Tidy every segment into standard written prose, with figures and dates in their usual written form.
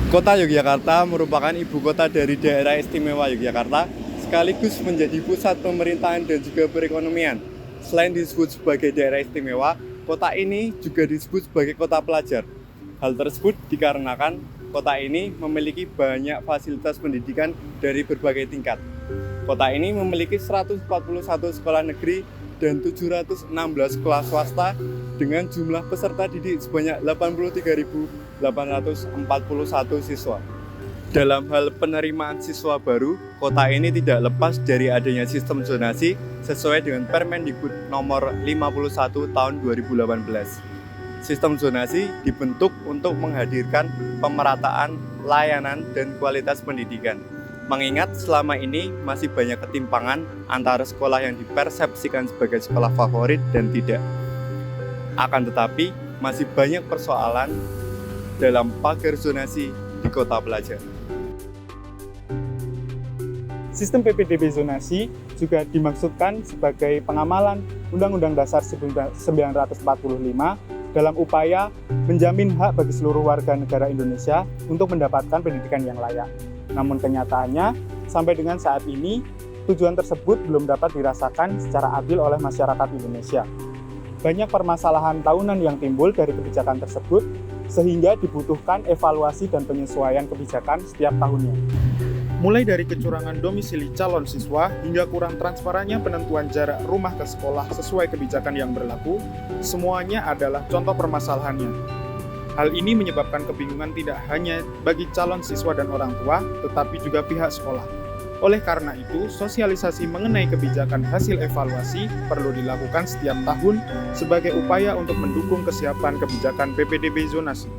Kota Yogyakarta merupakan ibu kota dari daerah istimewa Yogyakarta, sekaligus menjadi pusat pemerintahan dan juga perekonomian. Selain disebut sebagai daerah istimewa, kota ini juga disebut sebagai kota pelajar. Hal tersebut dikarenakan kota ini memiliki banyak fasilitas pendidikan dari berbagai tingkat. Kota ini memiliki 141 sekolah negeri dan 716 sekolah swasta dengan jumlah peserta didik sebanyak 83.841 siswa. Dalam hal penerimaan siswa baru, kota ini tidak lepas dari adanya sistem zonasi sesuai dengan Permendikbud nomor 51 tahun 2018. Sistem zonasi dibentuk untuk menghadirkan pemerataan layanan dan kualitas pendidikan. Mengingat selama ini masih banyak ketimpangan antara sekolah yang dipersepsikan sebagai sekolah favorit dan tidak. Akan tetapi, masih banyak persoalan dalam pagar zonasi di kota pelajar. Sistem PPDB zonasi juga dimaksudkan sebagai pengamalan Undang-Undang Dasar 1945 dalam upaya menjamin hak bagi seluruh warga negara Indonesia untuk mendapatkan pendidikan yang layak. Namun kenyataannya, sampai dengan saat ini, tujuan tersebut belum dapat dirasakan secara adil oleh masyarakat Indonesia. Banyak permasalahan tahunan yang timbul dari kebijakan tersebut, sehingga dibutuhkan evaluasi dan penyesuaian kebijakan setiap tahunnya. Mulai dari kecurangan domisili calon siswa hingga kurang transparannya penentuan jarak rumah ke sekolah sesuai kebijakan yang berlaku, semuanya adalah contoh permasalahannya. Hal ini menyebabkan kebingungan tidak hanya bagi calon siswa dan orang tua, tetapi juga pihak sekolah. Oleh karena itu, sosialisasi mengenai kebijakan hasil evaluasi perlu dilakukan setiap tahun sebagai upaya untuk mendukung kesiapan kebijakan PPDB zonasi.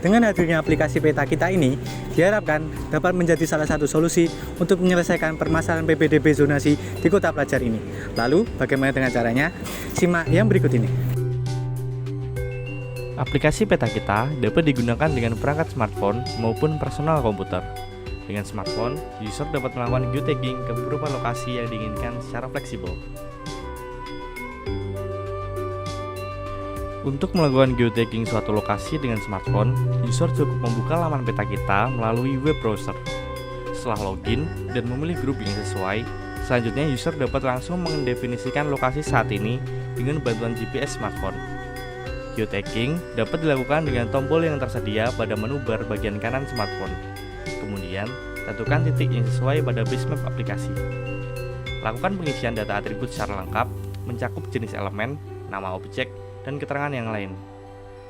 Dengan hadirnya aplikasi Peta Kita ini, diharapkan dapat menjadi salah satu solusi untuk menyelesaikan permasalahan PPDB zonasi di kota pelajar ini. Lalu, bagaimana dengan caranya? Simak yang berikut ini. Aplikasi Peta Kita dapat digunakan dengan perangkat smartphone maupun personal komputer. Dengan smartphone, user dapat melakukan geotagging ke beberapa lokasi yang diinginkan secara fleksibel. Untuk melakukan geotagging suatu lokasi dengan smartphone, user cukup membuka laman Peta Kita melalui web browser. Setelah login dan memilih grup yang sesuai, selanjutnya user dapat langsung mendefinisikan lokasi saat ini dengan bantuan GPS smartphone. Geotagging dapat dilakukan dengan tombol yang tersedia pada menu bar bagian kanan smartphone. Kemudian, tentukan titik yang sesuai pada base map aplikasi. Lakukan pengisian data atribut secara lengkap, mencakup jenis elemen, nama objek, dan keterangan yang lain.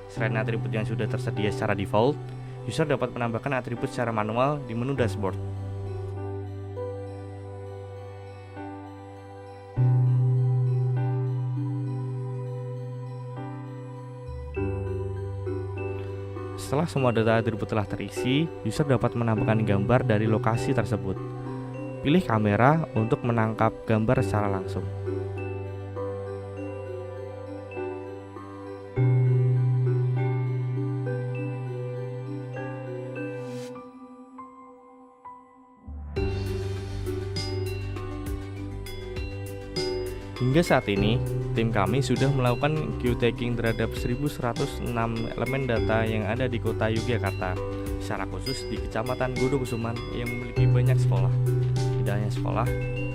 Selain atribut yang sudah tersedia secara default, user dapat menambahkan atribut secara manual di menu dashboard. Setelah semua data atribut telah terisi, user dapat menambahkan gambar dari lokasi tersebut. Pilih kamera untuk menangkap gambar secara langsung. Hingga saat ini, tim kami sudah melakukan geotagging terhadap 1.106 elemen data yang ada di kota Yogyakarta, secara khusus di Kecamatan Godokusuman yang memiliki banyak sekolah. Tidak hanya sekolah,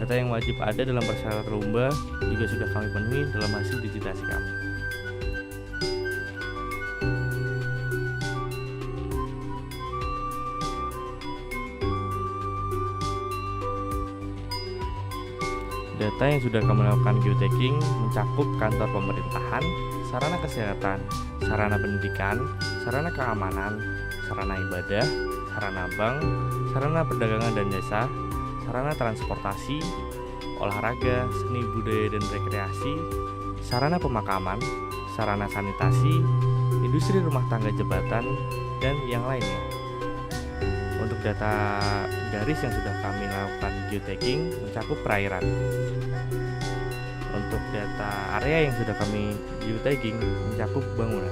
data yang wajib ada dalam persyaratan lomba juga sudah kami penuhi dalam hasil digitasi kami. Data yang sudah kami lakukan geotagging mencakup kantor pemerintahan, sarana kesehatan, sarana pendidikan, sarana keamanan, sarana ibadah, sarana bank, sarana perdagangan dan jasa, sarana transportasi, olahraga, seni budaya dan rekreasi, sarana pemakaman, sarana sanitasi, industri rumah tangga jembatan, dan yang lainnya. Untuk data garis yang sudah kami lakukan geotagging mencakup perairan. Untuk data area yang sudah kami geotagging mencakup bangunan.